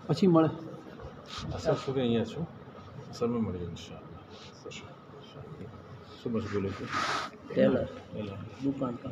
પછી મળે. અસર સુધી અહીંયા છું, અસરમાં મળીએ ઇન્શાઅલ્લાહ. શું મશગુલ હતું? ટેલર દુકાન પર.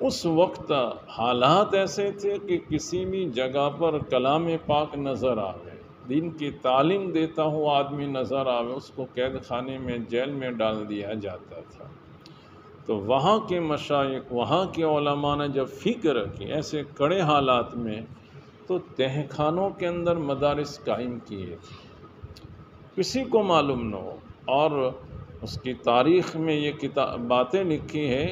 اس وقت حالات ایسے تھے کہ کسی بھی جگہ پر کلام پاک نظر آوے، دین کی تعلیم دیتا ہوا آدمی نظر آوے، اس کو قید خانے میں جیل میں ڈال دیا جاتا تھا۔ تو وہاں کے مشائخ، وہاں کے علماء نے جب فکر کی ایسے کڑے حالات میں، تو تہ خانوں کے اندر مدارس قائم کیے تھے، کسی کو معلوم نہ ہو۔ اور اس کی تاریخ میں یہ باتیں لکھی ہے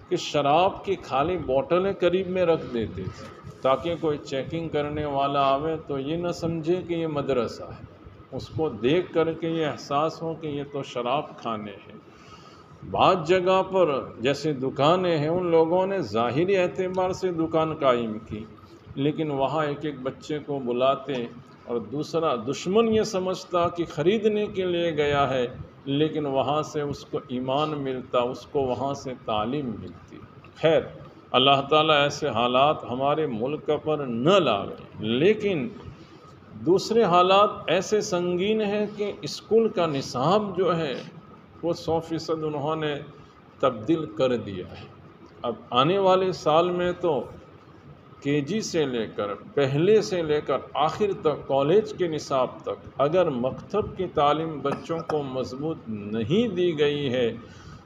کہ شراب کی خالی بوٹلیں قریب میں رکھ دیتے تھے تاکہ کوئی چیکنگ کرنے والا آوے تو یہ نہ سمجھے کہ یہ مدرسہ ہے، اس کو دیکھ کر کے یہ احساس ہو کہ یہ تو شراب خانے ہیں۔ بعض جگہ پر جیسے دکانیں ہیں، ان لوگوں نے ظاہری اعتبار سے دکان قائم کی، لیکن وہاں ایک ایک بچے کو بلاتے اور دوسرا دشمن یہ سمجھتا کہ خریدنے کے لیے گیا ہے، لیکن وہاں سے اس کو ایمان ملتا، اس کو وہاں سے تعلیم ملتی۔ خیر، اللہ تعالیٰ ایسے حالات ہمارے ملک پر نہ لاوے، لیکن دوسرے حالات ایسے سنگین ہیں کہ اسکول کا نصاب جو ہے وہ 100% انہوں نے تبدیل کر دیا ہے۔ اب آنے والے سال میں تو KG سے لے کر پہلے سے لے کر آخر تک کالج کے نصاب تک اگر مکتب کی تعلیم بچوں کو مضبوط نہیں دی گئی ہے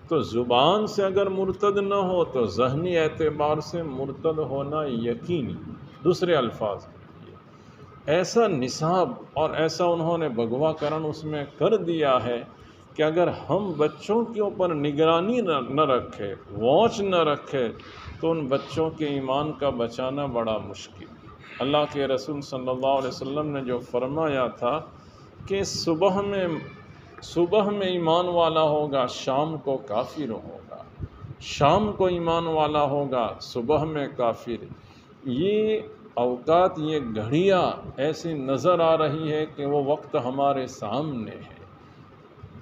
تو زبان سے اگر مرتد نہ ہو تو ذہنی اعتبار سے مرتد ہونا یقینی۔ دوسرے الفاظ ایسا نصاب اور ایسا انہوں نے بغوا کرن اس میں کر دیا ہے کہ اگر ہم بچوں کے اوپر نگرانی نہ رکھے، واچ نہ رکھے، تو ان بچوں کے ایمان کا بچانا بڑا مشکل۔ اللہ کے رسول صلی اللہ علیہ وسلم نے جو فرمایا تھا کہ صبح میں ایمان والا ہوگا، شام کو کافر ہوگا، شام کو ایمان والا ہوگا، صبح میں کافر۔ یہ اوقات، یہ گھڑیاں ایسی نظر آ رہی ہے کہ وہ وقت ہمارے سامنے ہے۔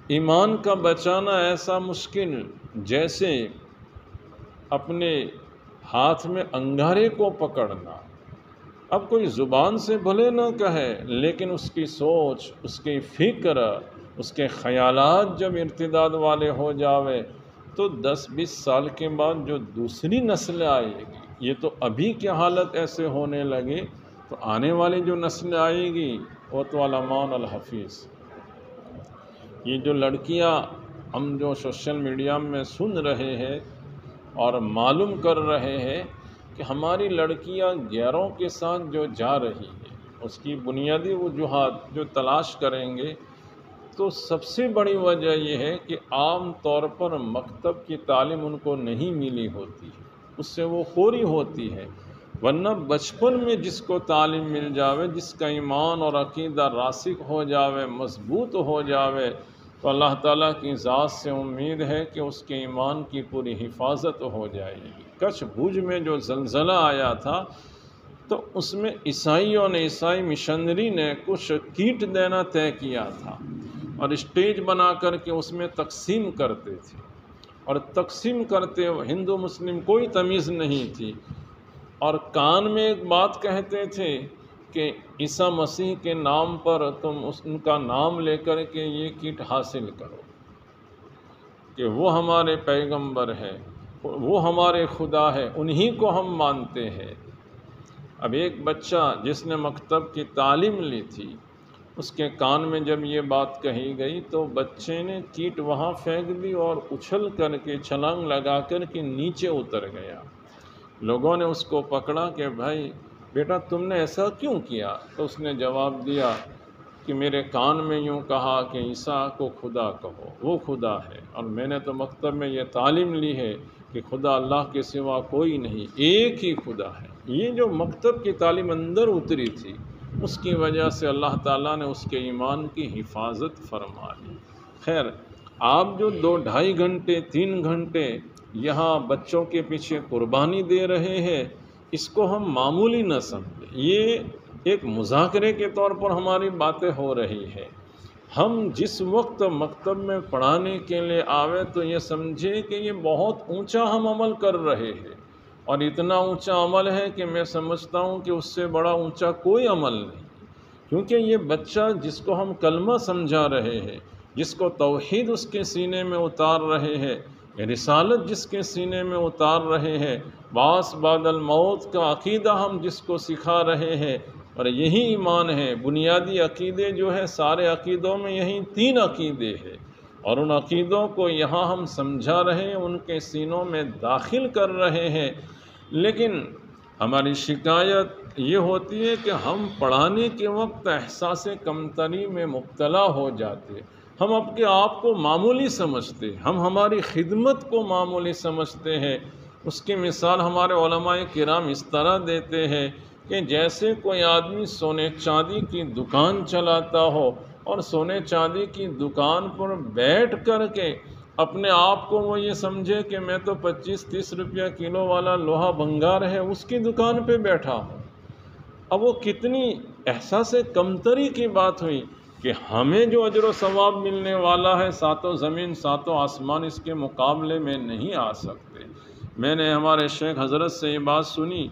ایمان کا بچانا ایسا مشکل جیسے اپنے ہاتھ میں انگارے کو پکڑنا۔ اب کوئی زبان سے بھلے نہ کہے، لیکن اس کی سوچ، اس کی فکر، اس کے خیالات جب ارتداد والے ہو جاوے تو 10-20 سال کے بعد جو دوسری نسل آئے گی، یہ تو ابھی کی حالت ایسے ہونے لگے تو آنے والی جو نسل آئے گی وہ تو علمان الحفیظ۔ یہ جو لڑکیاں ہم جو سوشل میڈیا میں سن رہے ہیں اور معلوم کر رہے ہیں کہ ہماری لڑکیاں غیروں کے ساتھ جو جا رہی ہیں، اس کی بنیادی وجوہات جو تلاش کریں گے تو سب سے بڑی وجہ یہ ہے کہ عام طور پر مکتب کی تعلیم ان کو نہیں ملی ہوتی ہے، اس سے وہ خوری ہوتی ہے۔ ورنہ بچپن میں جس کو تعلیم مل جاوے، جس کا ایمان اور عقیدہ راسخ ہو جاوے، مضبوط ہو جاوے، تو اللہ تعالیٰ کی ذات سے امید ہے کہ اس کے ایمان کی پوری حفاظت ہو جائے گی۔ کچھ بھوج میں جو زلزلہ آیا تھا تو اس میں عیسائی مشنری نے کچھ کیٹ دینا طے کیا تھا اور اسٹیج بنا کر کے اس میں تقسیم کرتے تھے، اور تقسیم کرتے ہندو مسلم کوئی تمیز نہیں تھی، اور کان میں ایک بات کہتے تھے کہ عیسیٰ مسیح کے نام پر تم ان کا نام لے کر کے یہ کٹ حاصل کرو کہ وہ ہمارے پیغمبر ہے، وہ ہمارے خدا ہے، انہی کو ہم مانتے ہیں۔ اب ایک بچہ جس نے مکتب کی تعلیم لی تھی، اس کے کان میں جب یہ بات کہی گئی تو بچے نے کیٹ وہاں پھینک دی اور اچھل کر کے چھلانگ لگا کر کے نیچے اتر گیا۔ لوگوں نے اس کو پکڑا کہ بھائی بیٹا تم نے ایسا کیوں کیا؟ تو اس نے جواب دیا کہ میرے کان میں یوں کہا کہ عیسیٰ کو خدا کہو، وہ خدا ہے، اور میں نے تو مکتب میں یہ تعلیم لی ہے کہ خدا اللہ کے سوا کوئی نہیں، ایک ہی خدا ہے۔ یہ جو مکتب کی تعلیم اندر اتری تھی، اس کی وجہ سے اللہ تعالیٰ نے اس کے ایمان کی حفاظت فرما لی۔ خیر، آپ جو 2-2.5 گھنٹے 3 گھنٹے یہاں بچوں کے پیچھے قربانی دے رہے ہیں، اس کو ہم معمولی نہ سمجھیں، یہ ایک مذاکرے کے طور پر ہماری باتیں ہو رہی ہے۔ ہم جس وقت مکتب میں پڑھانے کے لیے آوے تو یہ سمجھے کہ یہ بہت اونچا ہم عمل کر رہے ہیں، اور اتنا اونچا عمل ہے کہ میں سمجھتا ہوں کہ اس سے بڑا اونچا کوئی عمل نہیں، کیونکہ یہ بچہ جس کو ہم کلمہ سمجھا رہے ہیں، جس کو توحید اس کے سینے میں اتار رہے ہیں، رسالت جس کے سینے میں اتار رہے ہیں، بعث بعد الموت کا عقیدہ ہم جس کو سکھا رہے ہیں، اور یہی ایمان ہے۔ بنیادی عقیدے جو ہے سارے عقیدوں میں یہی 3 عقیدے ہیں، اور ان عقیدوں کو یہاں ہم سمجھا رہے ہیں، ان کے سینوں میں داخل کر رہے ہیں۔ لیکن ہماری شکایت یہ ہوتی ہے کہ ہم پڑھانے کے وقت احساس کمتری میں مبتلا ہو جاتے، ہم اپنے آپ کو معمولی سمجھتے، ہم ہماری خدمت کو معمولی سمجھتے ہیں۔ اس کی مثال ہمارے علماء کرام اس طرح دیتے ہیں کہ جیسے کوئی آدمی سونے چاندی کی دکان چلاتا ہو، اور سونے چاندی کی دکان پر بیٹھ کر کے اپنے آپ کو وہ یہ سمجھے کہ میں تو 25-30 روپیہ کلو والا لوہا بھنگار ہے اس کی دکان پہ بیٹھا ہوں۔ اب وہ کتنی احساس کمتری کی بات ہوئی کہ ہمیں جو اجر و ثواب ملنے والا ہے، ساتوں زمین ساتوں آسمان اس کے مقابلے میں نہیں آ سکتے۔ میں نے ہمارے شیخ حضرت سے یہ بات سنی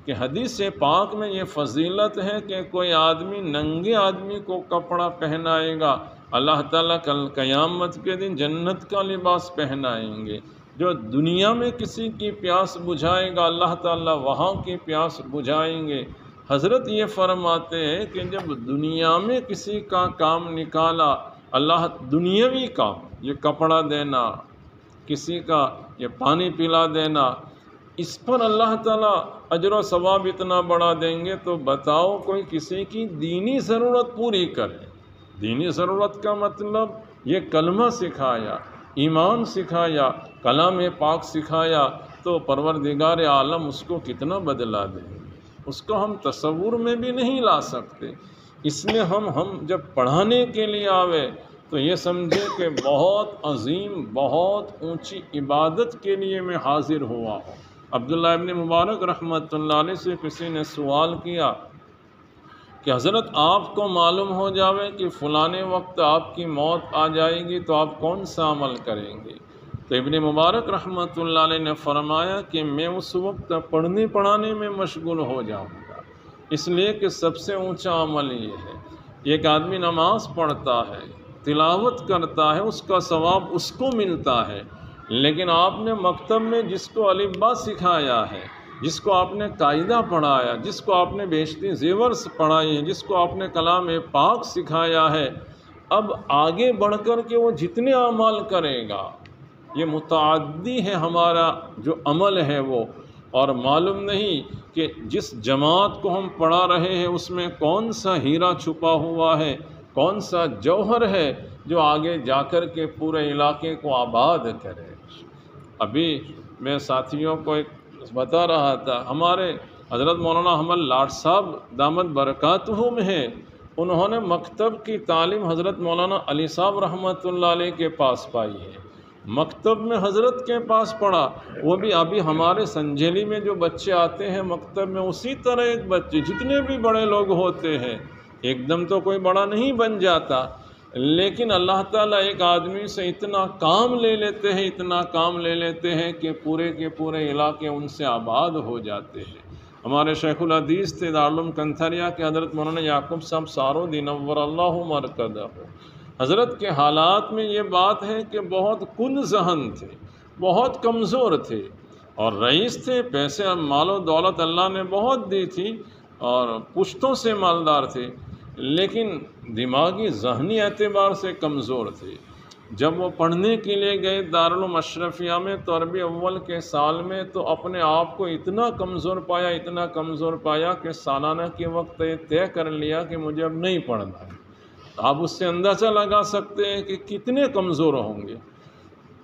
کہ حدیث پاک میں یہ فضیلت ہے کہ کوئی آدمی ننگے آدمی کو کپڑا پہنائے گا، اللہ تعالیٰ کل قیامت کے دن جنت کا لباس پہنائیں گے۔ جو دنیا میں کسی کی پیاس بجھائے گا، اللہ تعالیٰ وہاں کی پیاس بجھائیں گے۔ حضرت یہ فرماتے ہیں کہ جب دنیا میں کسی کا کام نکالا، اللہ دنیاوی کام، یہ کپڑا دینا، کسی کا یہ پانی پلا دینا، اس پر اللہ تعالیٰ اجر و ثواب اتنا بڑھا دیں گے، تو بتاؤ کوئی کسی کی دینی ضرورت پوری کرے۔ دینی ضرورت کا مطلب یہ کلمہ سکھایا، ایمان سکھایا، کلام پاک سکھایا، تو پروردگار عالم اس کو کتنا بدلا دیں گے، اس کو ہم تصور میں بھی نہیں لا سکتے۔ اس لیے ہم جب پڑھانے کے لیے آوے تو یہ سمجھے کہ بہت عظیم، بہت اونچی عبادت کے لیے میں حاضر ہوا ہوں۔ عبداللہ ابن مبارک رحمۃ اللہ علیہ سے کسی نے سوال کیا کہ حضرت آپ کو معلوم ہو جاوے کہ فلانے وقت آپ کی موت آ جائے گی تو آپ کون سا عمل کریں گے؟ تو ابن مبارک رحمۃ اللہ علیہ نے فرمایا کہ میں اس وقت پڑھنے پڑھانے میں مشغول ہو جاؤں گا، اس لیے کہ سب سے اونچا عمل یہ ہے۔ ایک آدمی نماز پڑھتا ہے، تلاوت کرتا ہے، اس کا ثواب اس کو ملتا ہے، لیکن آپ نے مکتب میں جس کو الف با سکھایا ہے، جس کو آپ نے قاعدہ پڑھایا، جس کو آپ نے بیشتری زیور پڑھائی ہیں، جس کو آپ نے کلام پاک سکھایا ہے، اب آگے بڑھ کر کے وہ جتنے اعمال کرے گا، یہ متعدی ہے ہمارا جو عمل ہے وہ، اور معلوم نہیں کہ جس جماعت کو ہم پڑھا رہے ہیں اس میں کون سا ہیرا چھپا ہوا ہے، کون سا جوہر ہے جو آگے جا کر کے پورے علاقے کو آباد کرے۔ ابھی میں ساتھیوں کو ایک بتا رہا تھا، ہمارے حضرت مولانا احمد لاٹ صاحب دامت برکاتہم ہیں، انہوں نے مکتب کی تعلیم حضرت مولانا علی صاحب رحمۃ اللہ علیہ کے پاس پائی ہے، مکتب میں حضرت کے پاس پڑھا، وہ بھی ابھی ہمارے سنجیلی میں جو بچے آتے ہیں مکتب میں، اسی طرح ایک بچے، جتنے بھی بڑے لوگ ہوتے ہیں ایک دم تو کوئی بڑا نہیں بن جاتا، لیکن اللہ تعالیٰ ایک آدمی سے اتنا کام لے لیتے ہیں، اتنا کام لے لیتے ہیں کہ پورے کے پورے علاقے ان سے آباد ہو جاتے ہیں۔ ہمارے شیخ الحدیث تھے دارالعلوم کنتھریا کے حضرت مولانا یعقوب صاحب سارودی نور اللہ مرکزہ، حضرت کے حالات میں یہ بات ہے کہ بہت کن ذہن تھے، بہت کمزور تھے، اور رئیس تھے، پیسے مال و دولت اللہ نے بہت دی تھی اور پشتوں سے مالدار تھے، لیکن دماغی ذہنی اعتبار سے کمزور تھے۔ جب وہ پڑھنے کے لیے گئے دارالعلوم اشرفیہ میں تو عربی اول کے سال میں، تو اپنے آپ کو اتنا کمزور پایا، اتنا کمزور پایا کہ سالانہ کے وقت یہ طے کر لیا کہ مجھے اب نہیں پڑھنا ہے۔ آپ اس سے اندازہ لگا سکتے ہیں کہ کتنے کمزور ہوں گے۔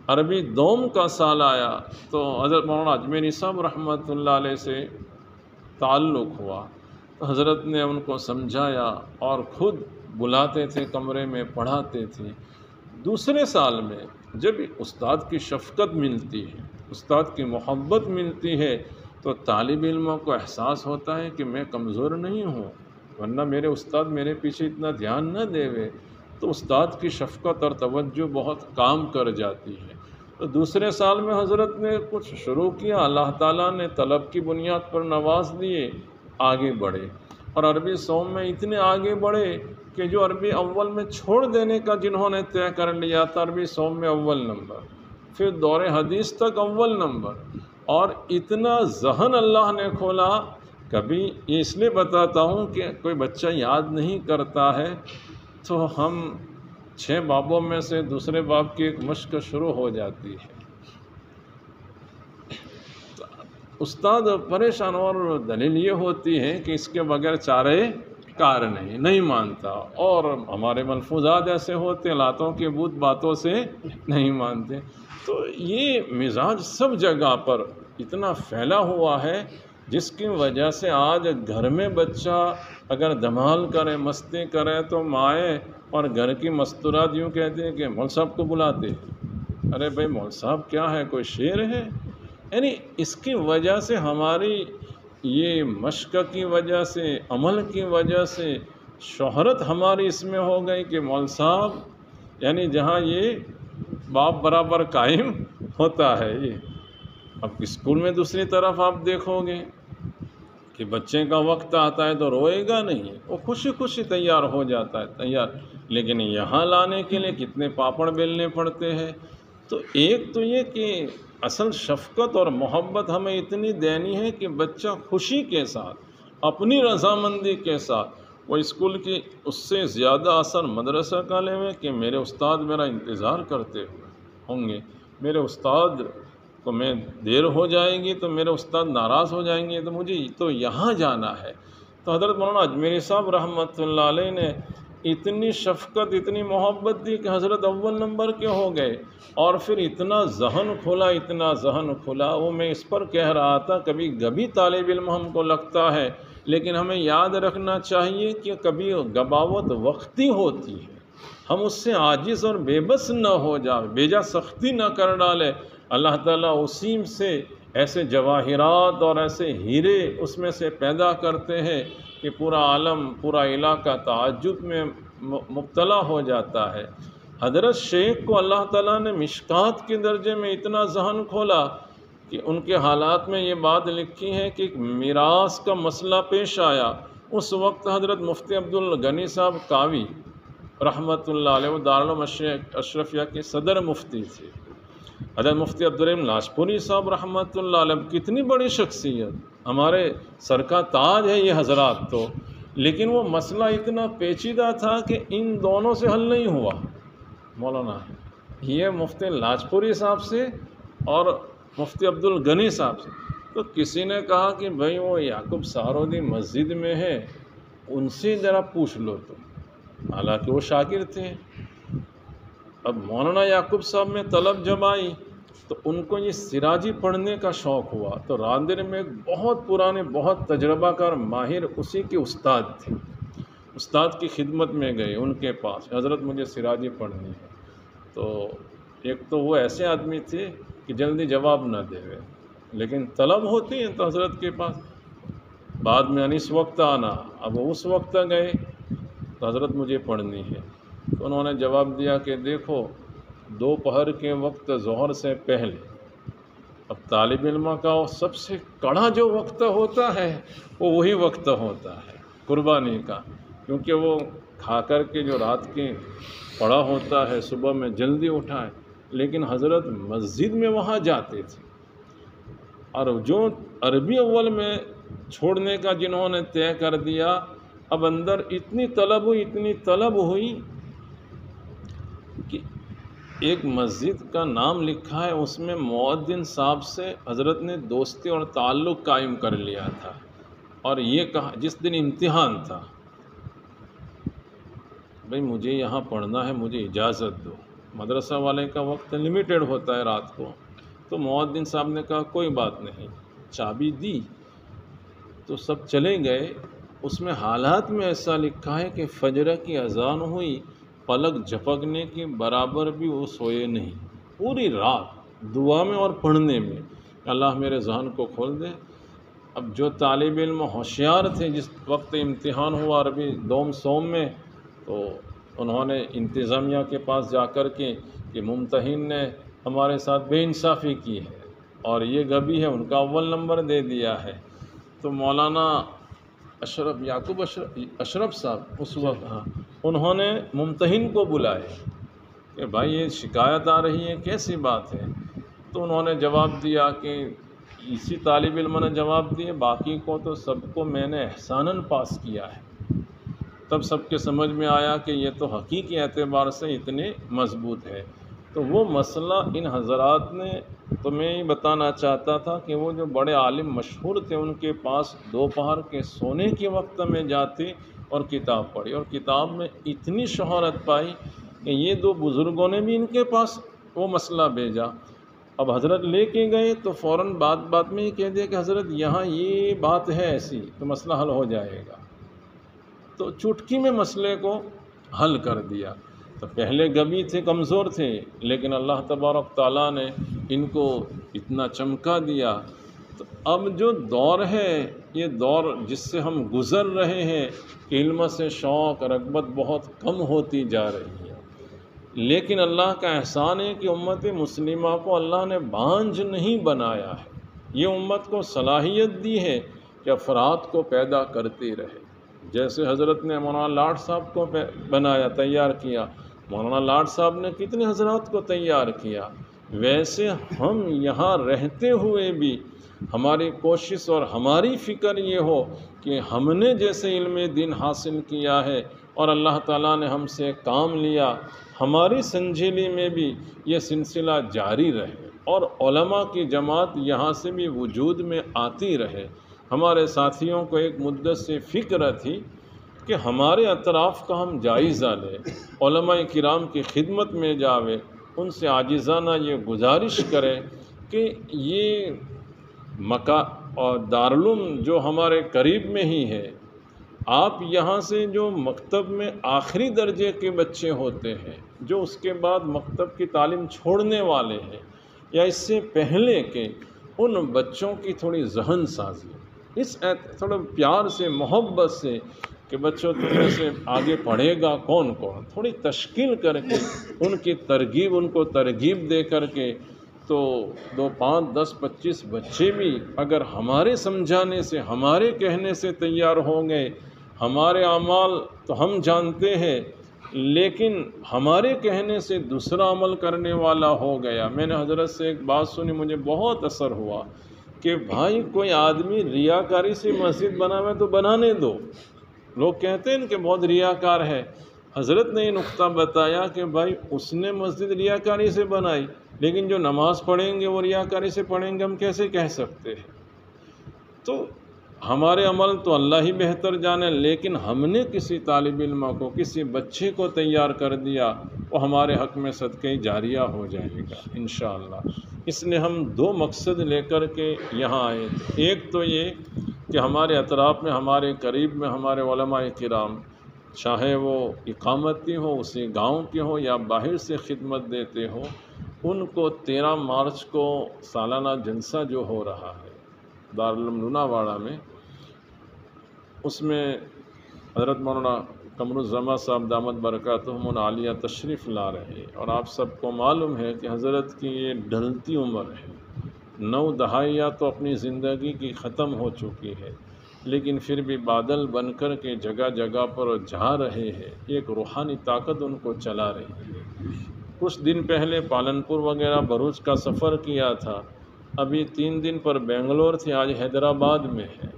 عربی دوم کا سال آیا تو حضرت مولانا اجمیری صاحب رحمۃ اللہ علیہ سے تعلق ہوا، تو حضرت نے ان کو سمجھایا اور خود بلاتے تھے، کمرے میں پڑھاتے تھے۔ دوسرے سال میں جب استاد کی شفقت ملتی ہے، استاد کی محبت ملتی ہے، تو طالب علموں کو احساس ہوتا ہے کہ میں کمزور نہیں ہوں، ورنہ میرے استاد میرے پیچھے اتنا دھیان نہ دیوے، تو استاد کی شفقت اور توجہ بہت کام کر جاتی ہے۔ تو دوسرے سال میں حضرت نے کچھ شروع کیا، اللہ تعالیٰ نے طلب کی بنیاد پر نواز دیے، آگے بڑھے، اور عربی سوم میں اتنے آگے بڑھے کہ جو عربی اول میں چھوڑ دینے کا جنہوں نے طے کر لیا تھا، عربی سوم میں اول نمبر، پھر دور حدیث تک اول نمبر، اور اتنا ذہن اللہ نے کھولا. کبھی یہ اس لیے بتاتا ہوں کہ کوئی بچہ یاد نہیں کرتا ہے تو ہم 6 بابوں میں سے دوسرے باب کی ایک مشق شروع ہو جاتی ہے. استاد پریشان، اور دلیل یہ ہوتی ہے کہ اس کے بغیر چارے کار نہیں مانتا. اور ہمارے ملفوظات ایسے ہوتے، لاتوں کے بت باتوں سے نہیں مانتے. تو یہ مزاج سب جگہ پر اتنا پھیلا ہوا ہے جس کی وجہ سے آج گھر میں بچہ اگر دھمال کرے، مستی کرے تو مائیں اور گھر کی مستورات یوں کہتے ہیں کہ مول صاحب کو بلاتے. ارے بھائی مول صاحب کیا ہے، کوئی شعر ہے؟ یعنی اس کی وجہ سے ہماری یہ مشق کی وجہ سے، عمل کی وجہ سے شہرت ہماری اس میں ہو گئی کہ مول صاحب، یعنی جہاں یہ باپ برابر قائم ہوتا ہے. یہ اب اسکول میں دوسری طرف آپ دیکھو گے کہ بچے کا وقت آتا ہے تو روئے گا نہیں، وہ خوشی خوشی تیار ہو جاتا ہے تیار. لیکن یہاں لانے کے لیے کتنے پاپڑ بیلنے پڑتے ہیں. تو ایک تو یہ کہ اصل شفقت اور محبت ہمیں اتنی دینی ہے کہ بچہ خوشی کے ساتھ، اپنی رضامندی کے ساتھ، وہ اسکول کی اس سے زیادہ اثر مدرسہ کا لے کہ میرے استاد میرا انتظار کرتے ہوں گے، میرے استاد کو میں دیر ہو جائے گی تو میرے استاد ناراض ہو جائیں گے تو مجھے تو یہاں جانا ہے. تو حضرت مولانا اجمیری صاحب رحمۃ اللہ علیہ نے اتنی شفقت، اتنی محبت دی کہ حضرت اول نمبر کے ہو گئے. اور پھر اتنا ذہن کھلا. وہ میں اس پر کہہ رہا تھا، کبھی طالب علم ہم کو لگتا ہے، لیکن ہمیں یاد رکھنا چاہیے کہ کبھی غباوت وقتی ہوتی ہے. ہم اس سے عاجز اور بے بس نہ ہو جائے، بیجا سختی نہ کر ڈالے. اللہ تعالیٰ اسی سے ایسے جواہرات اور ایسے ہیرے اس میں سے پیدا کرتے ہیں کہ پورا عالم، پورا علاقہ تعجب میں مبتلا ہو جاتا ہے. حضرت شیخ کو اللہ تعالیٰ نے مشکات کے درجے میں اتنا ذہن کھولا کہ ان کے حالات میں یہ بات لکھی ہے کہ ایک میراث کا مسئلہ پیش آیا. اس وقت حضرت مفتی عبدالغنی صاحب کاوی رحمۃ اللہ علیہ، وہ دارالعلوم اشرفیہ کے صدر مفتی تھے. حضرت مفتی عبدالرحیم لاجپوری صاحب رحمۃ اللہ علیہ، کتنی بڑی شخصیت، ہمارے سر کا تاج ہے یہ حضرات تو. لیکن وہ مسئلہ اتنا پیچیدہ تھا کہ ان دونوں سے حل نہیں ہوا مولانا. یہ مفتی لاجپوری صاحب سے اور مفتی عبدالغنی صاحب سے. تو کسی نے کہا کہ بھائی وہ یعقوب سہروردی مسجد میں ہے، ان سے ذرا پوچھ لو. تو حالانکہ وہ شاگرد تھے. اب مولانا یعقوب صاحب میں طلب جب آئی تو ان کو یہ سراجی پڑھنے کا شوق ہوا. تو راندر میں ایک بہت پرانے، بہت تجربہ کار ماہر اسی کے استاد تھے. استاد کی خدمت میں گئے ان کے پاس، حضرت مجھے سراجی پڑھنی ہے. تو ایک تو وہ ایسے آدمی تھے کہ جلدی جواب نہ دے گئے، لیکن طلب ہوتی ہیں تو حضرت کے پاس بعد میں اس وقت آنا. اب اس وقت گئے تو حضرت مجھے پڑھنی ہے. تو انہوں نے جواب دیا کہ دیکھو، دوپہر کے وقت ظہر سے پہلے، اب طالب علم کا سب سے کڑا جو وقت ہوتا ہے وہ وہی وقت ہوتا ہے قربانی کا، کیونکہ وہ کھا کر کے جو رات کے پڑا ہوتا ہے صبح میں جلدی اٹھائے. لیکن حضرت مسجد میں وہاں جاتے تھے، اور جو عربی اول میں چھوڑنے کا جنہوں نے طے کر دیا، اب اندر اتنی طلب ہوئی کہ ایک مسجد کا نام لکھا ہے، اس میں مؤذن صاحب سے حضرت نے دوستی اور تعلق قائم کر لیا تھا. اور یہ کہا جس دن امتحان تھا، بھئی مجھے یہاں پڑھنا ہے، مجھے اجازت دو. مدرسہ والے کا وقت لیمیٹڈ ہوتا ہے رات کو. تو مؤذن صاحب نے کہا کوئی بات نہیں، چابی دی تو سب چلے گئے. اس میں حالات میں ایسا لکھا ہے کہ فجر کی اذان ہوئی، پلک جھپکنے کے برابر بھی وہ سوئے نہیں، پوری رات دعا میں اور پڑھنے میں، اللہ میرے ذہن کو کھول دے. اب جو طالب علم ہوشیار تھے، جس وقت امتحان ہوا عربی دوم سوم میں، تو انہوں نے انتظامیہ کے پاس جا کر کے کہ ممتحن نے ہمارے ساتھ بے انصافی کی ہے اور یہ غبی ہے، ان کا اول نمبر دے دیا ہے. تو مولانا یعقوب اشرف صاحب اس وقت انہوں نے ممتحن کو بلائے کہ بھائی یہ شکایت آ رہی ہے، کیسی بات ہے؟ تو انہوں نے جواب دیا کہ اسی طالب علم نے جواب دیے، باقی کو تو سب کو میں نے احساناً پاس کیا ہے۔ تب سب کے سمجھ میں آیا کہ یہ تو حقیقی اعتبار سے اتنے مضبوط ہے۔ تو وہ مسئلہ ان حضرات نے، تو میں یہ بتانا چاہتا تھا کہ وہ جو بڑے عالم مشہور تھے، ان کے پاس دوپہر کے سونے کے وقت میں جاتے اور کتاب پڑھی، اور کتاب میں اتنی شہرت پائی کہ یہ دو بزرگوں نے بھی ان کے پاس وہ مسئلہ بھیجا۔ اب حضرت لے کے گئے تو فوراً بات میں یہ کہہ دیا کہ حضرت یہاں یہ بات ہے ایسی، تو مسئلہ حل ہو جائے گا۔ تو چٹکی میں مسئلے کو حل کر دیا۔ تو پہلے گبی تھے، کمزور تھے، لیکن اللہ تبارک تعالیٰ نے ان کو اتنا چمکا دیا۔ تو اب جو دور ہے، یہ دور جس سے ہم گزر رہے ہیں کہ علم سے شوق رغبت بہت کم ہوتی جا رہی ہے، لیکن اللہ کا احسان ہے کہ امت مسلمہ کو اللہ نے بانجھ نہیں بنایا ہے۔ یہ امت کو صلاحیت دی ہے کہ افراد کو پیدا کرتے رہے۔ جیسے حضرت نے مولانا لاڈ صاحب کو بنایا، تیار کیا، مولانا لاڈ صاحب نے کتنے حضرات کو تیار کیا، ویسے ہم یہاں رہتے ہوئے بھی ہماری کوشش اور ہماری فکر یہ ہو کہ ہم نے جیسے علم دین حاصل کیا ہے اور اللہ تعالیٰ نے ہم سے کام لیا، ہماری سنجیلی میں بھی یہ سلسلہ جاری رہے اور علماء کی جماعت یہاں سے بھی وجود میں آتی رہے۔ ہمارے ساتھیوں کو ایک مدت سے فکر تھی کہ ہمارے اطراف کا ہم جائزہ لیں، علماء کرام کی خدمت میں جاوے، ان سے عاجزانہ یہ گزارش کرے کہ یہ اور دارالعلوم جو ہمارے قریب میں ہی ہے، آپ یہاں سے جو مکتب میں آخری درجے کے بچے ہوتے ہیں، جو اس کے بعد مکتب کی تعلیم چھوڑنے والے ہیں، یا اس سے پہلے کہ ان بچوں کی تھوڑی ذہن سازی، اس تھوڑا پیار سے محبت سے کہ بچوں تمہیں سے آگے پڑھے گا کون، تھوڑی تشکیل کر کے ان کی ترغیب، ان کو ترغیب دے کر کے، تو 2 5 10 25 بچے بھی اگر ہمارے سمجھانے سے، ہمارے کہنے سے تیار ہوں گے، ہمارے اعمال تو ہم جانتے ہیں، لیکن ہمارے کہنے سے دوسرا عمل کرنے والا ہو گیا۔ میں نے حضرت سے ایک بات سنی، مجھے بہت اثر ہوا کہ بھائی کوئی آدمی ریاکاری سے مسجد بناوے تو بنانے دو، لوگ کہتے ہیں کہ بہت ریاکار ہے۔ حضرت نے یہ نقطہ بتایا کہ بھائی اس نے مسجد ریاکاری سے بنائی، لیکن جو نماز پڑھیں گے وہ ریاکاری سے پڑھیں گے، ہم کیسے کہہ سکتے ہیں؟ تو ہمارے عمل تو اللہ ہی بہتر جانے، لیکن ہم نے کسی طالب علم کو، کسی بچے کو تیار کر دیا، وہ ہمارے حق میں صدقہ جاریہ ہو جائے گا انشاءاللہ۔ اس لیے ہم 2 مقصد لے کر کے یہاں آئے تھے۔ ایک تو یہ کہ ہمارے اطراف میں، ہمارے قریب میں ہمارے علماء کرام، چاہے وہ اقامتی ہو، اسی گاؤں کے ہو یا باہر سے خدمت دیتے ہو، ان کو 13 مارچ کو سالانہ جلسہ جو ہو رہا ہے دارالعلوم لوناواڑہ میں، اس میں حضرت مولانا قمر الزماں صاحب دامت برکاتہم العالیہ تشریف لا رہے ہیں، اور آپ سب کو معلوم ہے کہ حضرت کی یہ ڈھلتی عمر ہے، 9 دہائیاں تو اپنی زندگی کی ختم ہو چکی ہے، لیکن پھر بھی بادل بن کر کے جگہ جگہ پر جا رہے ہیں، ایک روحانی طاقت ان کو چلا رہی ہے۔ کچھ دن پہلے پالنپور وغیرہ بروچ کا سفر کیا تھا، ابھی 3 دن پر بنگلور تھے، آج حیدرآباد میں ہے،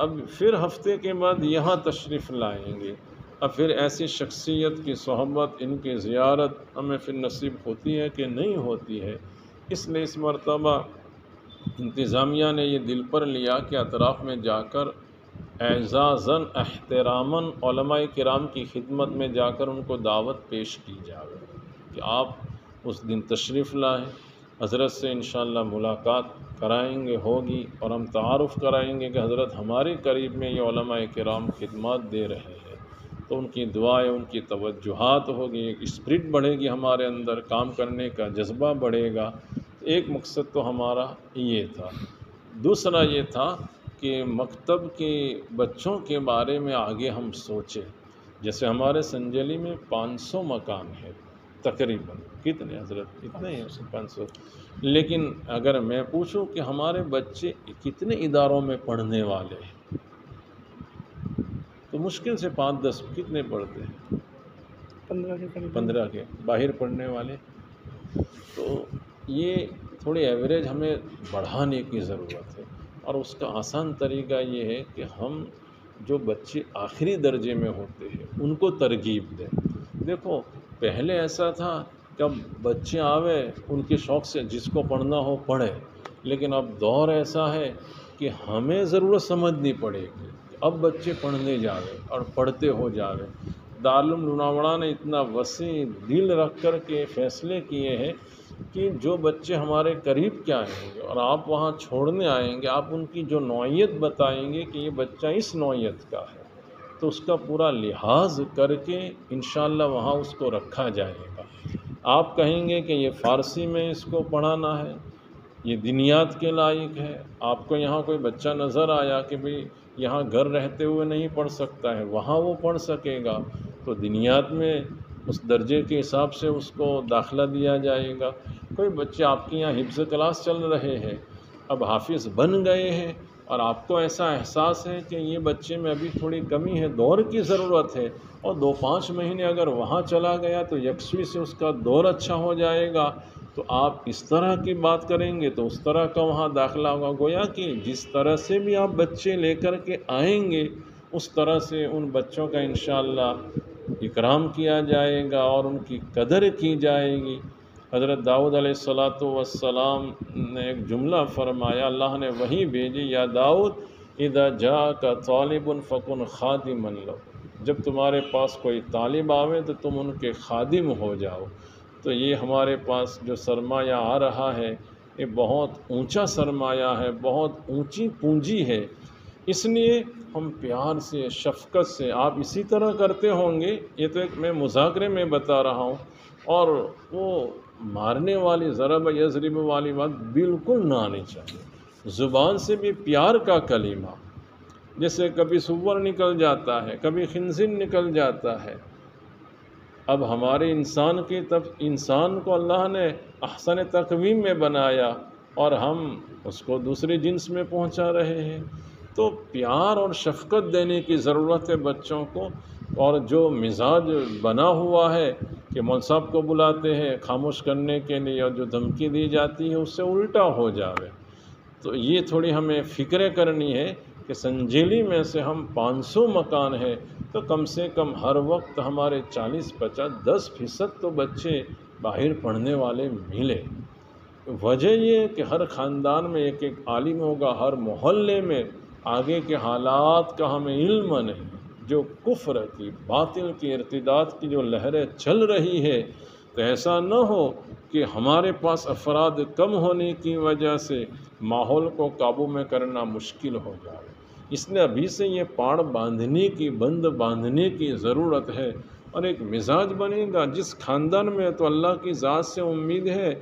اب پھر ہفتے کے بعد یہاں تشریف لائیں گے۔ اب پھر ایسی شخصیت کی صحبت، ان کی زیارت ہمیں پھر نصیب ہوتی ہے کہ نہیں ہوتی ہے۔ اس لیے اس مرتبہ انتظامیہ نے یہ دل پر لیا کہ اطراف میں جا کر اعزازاً احتراماً علماء کرام کی خدمت میں جا کر ان کو دعوت پیش کی جائے کہ آپ اس دن تشریف لائیں، حضرت سے انشاءاللہ ملاقات کرائیں گے، ہوگی، اور ہم تعارف کرائیں گے کہ حضرت ہمارے قریب میں یہ علماء کرام خدمات دے رہے ہیں، تو ان کی دعائیں، ان کی توجہات ہوگی، ایک اسپرٹ بڑھے گی ہمارے اندر، کام کرنے کا جذبہ بڑھے گا۔ ایک مقصد تو ہمارا یہ تھا۔ دوسرا یہ تھا کہ مکتب کے بچوں کے بارے میں آگے ہم سوچیں، جیسے ہمارے سنجلی میں 500 مکان ہے تقریباً، کتنے حضرت؟ کتنے ہیں؟ 500۔ لیکن اگر میں پوچھوں کہ ہمارے بچے کتنے اداروں میں پڑھنے والے ہیں، تو مشکل سے 5-10 کتنے پڑھتے ہیں؟ 15 کے باہر پڑھنے والے۔ تو یہ تھوڑی ایوریج ہمیں بڑھانے کی ضرورت ہے، اور اس کا آسان طریقہ یہ ہے کہ ہم جو بچے آخری درجے میں ہوتے ہیں ان کو ترغیب دیں۔ دیکھو پہلے ایسا تھا کہ اب بچے آوے ان کے شوق سے جس کو پڑھنا ہو پڑھے، لیکن اب دور ایسا ہے کہ ہمیں ضرورت سمجھنی پڑے گی، اب بچے پڑھنے جاوے اور پڑھتے ہو جاوے۔ دارالعلوم لوناوڑا نے اتنا وسیع دل رکھ کر کے فیصلے کیے ہیں کہ جو بچے ہمارے قریب کے آئیں گے اور آپ وہاں چھوڑنے آئیں گے، آپ ان کی جو نوعیت بتائیں گے کہ یہ بچہ اس نوعیت کا ہے، تو اس کا پورا لحاظ کر کے انشاءاللہ وہاں اس کو رکھا جائے گا۔ آپ کہیں گے کہ یہ فارسی میں اس کو پڑھانا ہے، یہ دینیات کے لائق ہے، آپ کو یہاں کوئی بچہ نظر آیا کہ بھئی یہاں گھر رہتے ہوئے نہیں پڑھ سکتا ہے، وہاں وہ پڑھ سکے گا، تو دینیات میں اس درجے کے حساب سے اس کو داخلہ دیا جائے گا۔ کوئی بچے آپ کے یہاں حفظ کلاس چل رہے ہیں، اب حافظ بن گئے ہیں، اور آپ کو ایسا احساس ہے کہ یہ بچے میں ابھی تھوڑی کمی ہے، دور کی ضرورت ہے، اور 2-5 مہینے اگر وہاں چلا گیا تو یکسوئی سے اس کا دور اچھا ہو جائے گا، تو آپ اس طرح کی بات کریں گے تو اس طرح کا وہاں داخلہ ہوگا۔ گویا کہ جس طرح سے بھی آپ بچے لے کر کے آئیں گے اس طرح سے ان بچوں کا انشاءاللہ اکرام کیا جائے گا اور ان کی قدر کی جائے گی۔ حضرت داؤد علیہ السلام نے ایک جملہ فرمایا، اللہ نے وحی بھیجی، یا داؤد اذا جاءک طالب فکن خادما لہ، جب تمہارے پاس کوئی طالب آوے تو تم ان کے خادم ہو جاؤ۔ تو یہ ہمارے پاس جو سرمایہ آ رہا ہے یہ بہت اونچا سرمایہ ہے، بہت اونچی پونجی ہے، اس لیے ہم پیار سے، شفقت سے، آپ اسی طرح کرتے ہوں گے، یہ تو ایک میں مذاکرے میں بتا رہا ہوں، اور وہ مارنے والی ضرب یضرب والی بات بالکل نہ آنی چاہیے۔ زبان سے بھی پیار کا کلمہ، جیسے کبھی سور نکل جاتا ہے، کبھی خنزیر نکل جاتا ہے، اب ہمارے انسان کو اللہ نے احسن تقویم میں بنایا اور ہم اس کو دوسرے جنس میں پہنچا رہے ہیں، تو پیار اور شفقت دینے کی ضرورت ہے بچوں کو۔ اور جو مزاج بنا ہوا ہے کہ مول صاحب کو بلاتے ہیں خاموش کرنے کے لیے اور جو دھمکی دی جاتی ہے اس سے الٹا ہو جاوے، تو یہ تھوڑی ہمیں فکریں کرنی ہے کہ سنجیلی میں سے ہم 500 مکان ہے تو کم سے کم ہر وقت ہمارے 40-50-10% تو بچے باہر پڑھنے والے ملے۔ وجہ یہ کہ ہر خاندان میں ایک عالم ہوگا، ہر محلے میں آگے کے حالات کا ہمیں علم نہیں، جو کفر کی، باطل کی، ارتداد کی جو لہریں چل رہی ہے، تو ایسا نہ ہو کہ ہمارے پاس افراد کم ہونے کی وجہ سے ماحول کو قابو میں کرنا مشکل ہو جائے۔ اس لیے ابھی سے یہ پاڑ باندھنے کی، بند باندھنے کی ضرورت ہے، اور ایک مزاج بنے گا جس خاندان میں، تو اللہ کی ذات سے امید ہے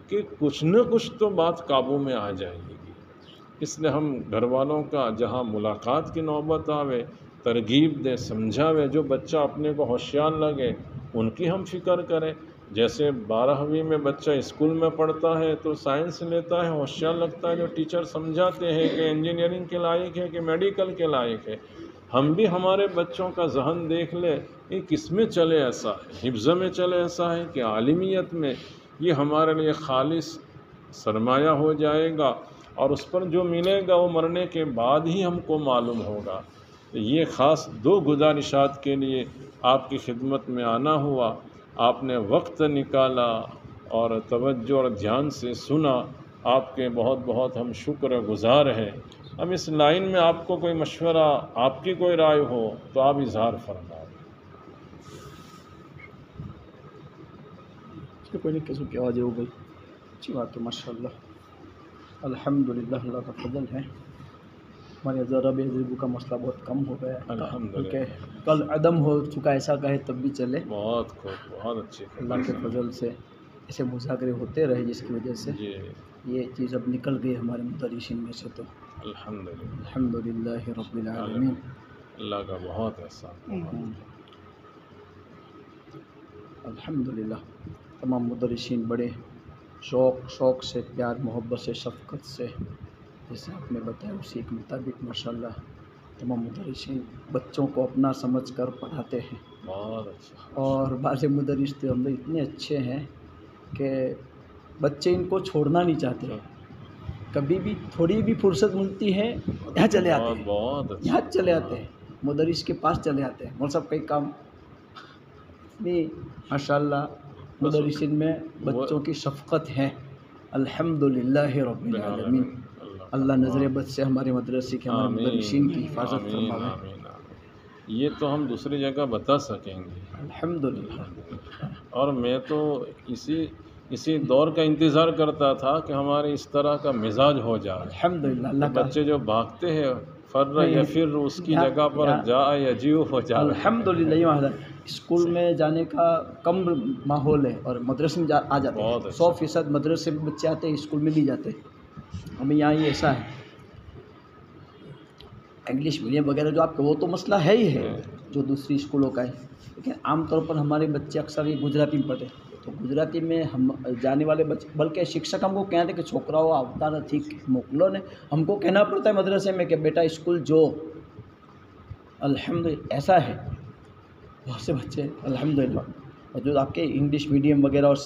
کہ کچھ نہ کچھ تو بات قابو میں آ جائے گی۔ اس لیے ہم گھر والوں کا جہاں ملاقات کی نوبت آوے ترغیب دے، سمجھاوے، جو بچہ اپنے کو ہوشیار لگے ان کی ہم فکر کریں۔ جیسے 12ویں میں بچہ اسکول میں پڑھتا ہے تو سائنس لیتا ہے، ہوشیار لگتا ہے، جو ٹیچر سمجھاتے ہیں کہ انجینئرنگ کے لائق ہے کہ میڈیکل کے لائق ہے، ہم بھی ہمارے بچوں کا ذہن دیکھ لے کہ کس میں چلے ایسا ہے، حفظ میں چلے ایسا ہے کہ عالمیت میں، یہ ہمارے لیے خالص سرمایہ ہو جائے گا، اور اس پر جو ملے گا وہ مرنے کے بعد ہی ہم کو معلوم ہوگا۔ یہ خاص 2 گزارشات کے لیے آپ کی خدمت میں آنا ہوا، آپ نے وقت نکالا اور توجہ اور دھیان سے سنا، آپ کے بہت بہت ہم شکر گزار ہیں۔ اب اس لائن میں آپ کو کوئی مشورہ، آپ کی کوئی رائے ہو تو آپ اظہار فرمائیں۔ کوئی نہیں، کیسوں کی آواز ہو گئی، اچھی بات ہے، ماشاء اللہ، الحمدللہ، اللہ کا فضل ہے۔ ہمارے ضرب یضرب کا مسئلہ بہت کم ہو گیا ہے، الحمدللہ، کیونکہ کل عدم ہو چکا، ایسا کہے تب بھی چلے، بہت خوب، بہت اچھی اللہ کے فضل سے ایسے مذاکرے ہوتے رہے، جس کی وجہ سے جی، یہ چیز اب نکل گئی ہمارے مدرسین میں سے، تو الحمدللہ، الحمدللہ رب العالمین۔ اللہ کا بہت احسان۔ الحمدللہ تمام مدرسین بڑے شوق سے، پیار محبت سے، شفقت سے، جیسے آپ نے بتایا اسی کے مطابق ماشاءاللہ تمام مدرسین بچوں کو اپنا سمجھ کر پڑھاتے ہیں، بہت اچھا۔ اور بعض مدرس تو ہم لوگ اتنے اچھے ہیں کہ بچے ان کو چھوڑنا نہیں چاہتے، کبھی بھی تھوڑی بھی فرصت ملتی ہے یہاں چلے آتے ہیں، بہت اچھا، یہاں چلے آتے ہیں، مدرس کے پاس چلے آتے ہیں، اور سب کئی کام نہیں ماشاء اللہ مدرسین میں بچوں کی شفقت ہے، الحمدللہ رب العالمین۔ اللہ نظر بد سے ہمارے مدرسے کے ہمارے مدرسین کی حفاظت آمین فرماوے، آمین آمین۔ یہ تو ہم دوسری جگہ بتا سکیں گے الحمدللہ۔ اور میں تو اسی دور کا انتظار کرتا تھا کہ ہمارے اس طرح کا مزاج ہو جائے، الحمدللہ اللہ کا بچے جو بھاگتے ہیں فر یا پھر اس کی جگہ پر جا یا جیو ہو جائے۔ الحمدللہ یہ وہاں اسکول میں جانے کا کم ماحول ہے اور مدرسے میں آ جاتے ہیں، 100% مدرسے میں بچے آتے ہیں، اسکول میں نہیں جاتے۔ ہمیں یہاں یہ ایسا ہے انگلش میڈیم وغیرہ جو آپ کا وہ تو مسئلہ ہے ہی ہے جو دوسری اسکولوں کا ہے، لیکن عام طور پر ہمارے بچے اکثر یہ گجراتی میں پڑھتے ہیں، تو گجراتی میں ہم جانے والے بچے بلکہ شکشک ہم کو کہتے ہیں کہ چھوکراؤ آتا نہ ٹھیک موکلو نے، ہم کو کہنا پڑتا ہے مدرسے میں کہ بیٹا اسکول جو الحمدللہ ایسا ہے بہت سے بچے الحمدللہ، اور جو آپ کے انگلش میڈیم وغیرہ اور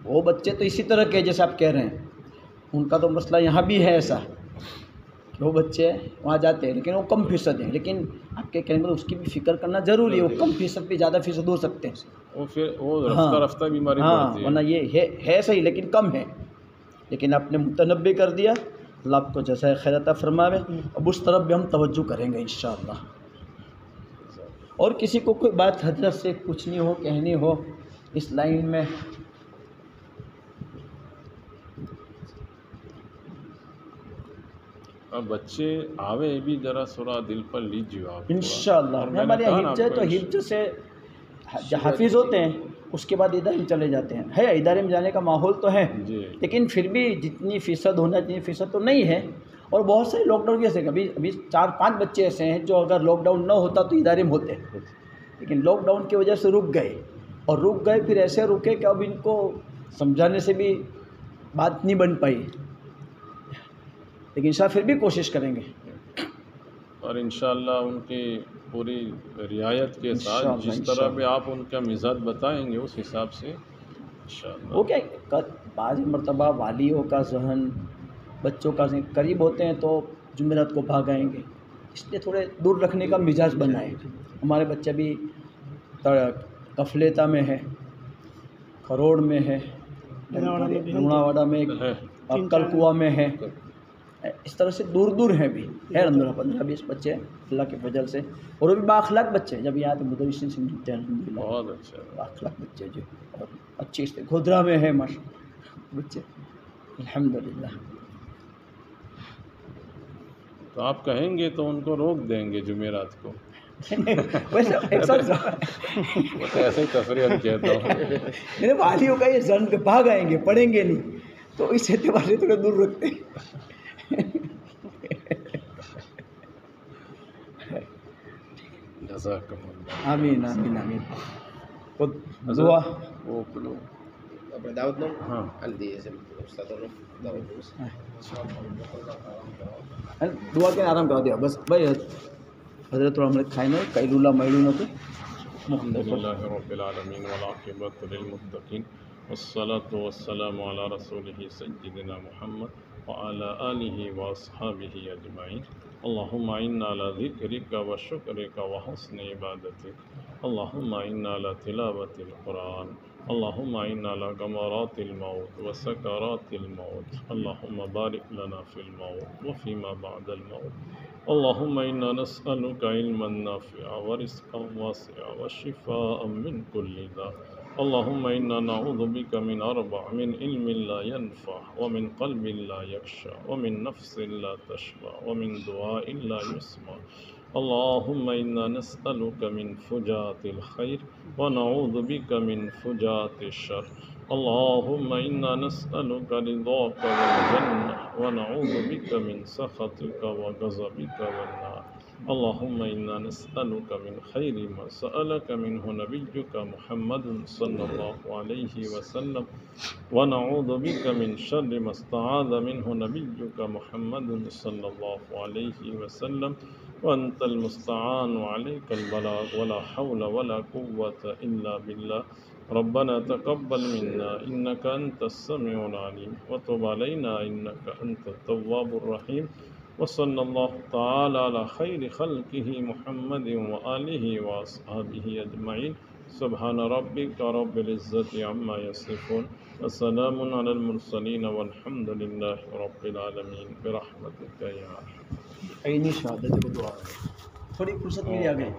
وہ بچے تو اسی طرح کے جیسے آپ کہہ رہے ہیں، ان کا تو مسئلہ یہاں بھی ہے ایسا کہ وہ بچے وہاں جاتے ہیں لیکن وہ کم فیصد ہیں، لیکن آپ کے کہنے میں اس کی بھی فکر کرنا ضروری ہے، وہ کم فیصد پہ زیادہ فیصد ہو سکتے ہیں، وہ پھر وہ رفتہ رفتہ بیماری بڑھتی ہے، ورنہ یہ ہے صحیح لیکن کم ہے، لیکن آپ نے متنبع کر دیا، اللہ آپ کو جزائے خیر عطا فرماوے، اب اس طرف بھی ہم توجہ کریں گے انشاءاللہ۔ اور کسی کو کوئی بات حضرت سے پوچھنی ہو کہنی ہو اس لائن میں، اب بچے آوے بھی ذرا سورا دل پر لیجیے آپ، انشاءاللہ ہمارے یہاں حفظ ہے تو حفظ سے حافظ ہوتے ہیں، اس کے بعد ادارے میں چلے جاتے ہیں، ہے ادارے میں جانے کا ماحول تو ہے، لیکن پھر بھی جتنی فیصد ہونا چاہیے فیصد تو نہیں ہے، اور بہت سارے لاک ڈاؤن جیسے ابھی 4-5 بچے ایسے ہیں جو اگر لاک ڈاؤن نہ ہوتا تو ادارے میں ہوتے، لیکن لاک ڈاؤن کی وجہ سے رک گئے، اور رک گئے پھر ایسے رکے کہ اب ان کو سمجھانے سے بھی بات نہیں بن پائی، لیکن انشاءاللہ پھر بھی کوشش کریں گے، اور انشاءاللہ ان کی پوری رعایت کے ساتھ جس طرح بھی آپ ان کا مزاج بتائیں گے اس حساب سے انشاءاللہ۔ وہ کیا بعض مرتبہ والیوں کا ذہن بچوں کا ذہن قریب ہوتے ہیں تو جمعرات کو بھاگ آئیں گے، اس لیے تھوڑے دور رکھنے کا مزاج بنائیں۔ ہمارے بچے بھی کفلیتا میں ہے، کھروڑ میں ہے، لونا واڑہ میں اکل کنواں میں ہے، اس طرح سے دور دور ہیں بھی ہے، 15-20 بچے اللہ کے فضل سے، اور وہ بھی بااخلاق بچے ہیں، جب یہاں تو مدرسین سے ملتے ہیں الحمدللہ، بہت اچھا، بااخلاق بچے جو اور اچھی سے گودرا میں ہے ماشاء بچے الحمدللہ۔ تو آپ کہیں گے تو ان کو روک دیں گے جمعرات کو، ویسے ایک ساتھ وہ تو ایسے ہی تفریح کہتا ہوں، میرے والیوں کا یہ ذہن کہ بھاگ آئیں گے پڑھیں گے نہیں، تو اس اعتبار سے تھوڑا دور رکھتے ہیں۔ جزاکم اللہ، آمین آمین آمین۔ دعا وہ کلو اپنے دعوت نو ہاں ہلدی ہے استاد دعوت دعا کے آرام کرا دیا بس بھائی، حضرت ہم کھائے نا قیلولہ میلونہ کو الحمد للہ رب العالمین والعاقبۃ للمتقین والصلاة والسلام علی رسولہ سیدنا محمد وعلی آلہ واصحابہ اجمعین، اللہم اعنا علی ذکرک وشکرک وحسن عبادتک، اللہم اعنا علی تلاوت القرآن، اللہم اعنا علی غمرات الموت وسکرات الموت، اللہم بارک لنا فی الموت وفیما بعد الموت، اللہم انا نسألک علما نافعا ورزقا واسعا وشفاء من كل داء، اللہم انا نعوذ بک من اربع، من علم لا ينفع ومن قلب لا يخشع ومن نفس لا تشبع ومن دعاء لا يسمع، اللہم انا نسألک من فجاة الخیر ونعوذ بک من فجاة الشر، اللہم انا نسألک رضاک والجنہ ونعوذ بک من سخطک وغضبک والنار، اللہم انا نسألک من خیر ما سألک منہ نبیک محمد صلی اللہ علیہ وسلم ونعوذ بک من شر ما استعاذ منہ نبیک محمد صلی اللہ علیہ وسلم وانت المستعان وعلیک البلاغ ولا حول ولا قوة الا باللہ، ربنا تقبل منا إنك أنت السميع العليم وتب علينا إنك أنت التواب الرحيم وصلى الله تعالى على خير خلقه محمد وآله وأصحابه أجمعين سبحان ربك رب العزة عما يصفون وسلام على المرسلين والحمد لله رب العالمين برحمتك يا أرحم عینی شہادت کو دعا ہے. تھوڑی فرصت ملی آگے.